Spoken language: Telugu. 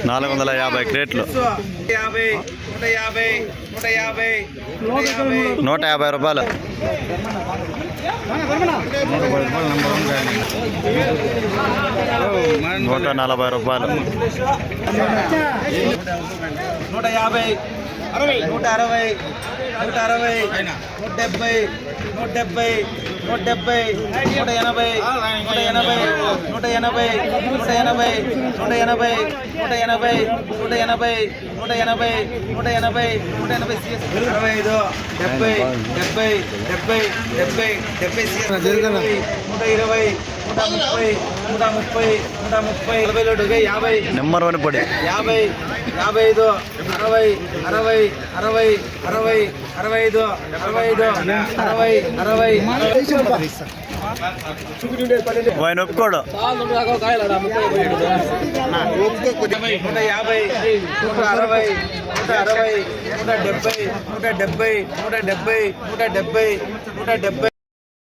$450 క్రేట్లు, $150. 130. నెంబర్ 1 పడి 50, 55, 60, 60, 60, 65, 60, ఆయన ఒప్పుకోడు. 150, 160, 170, 170, 170, 170.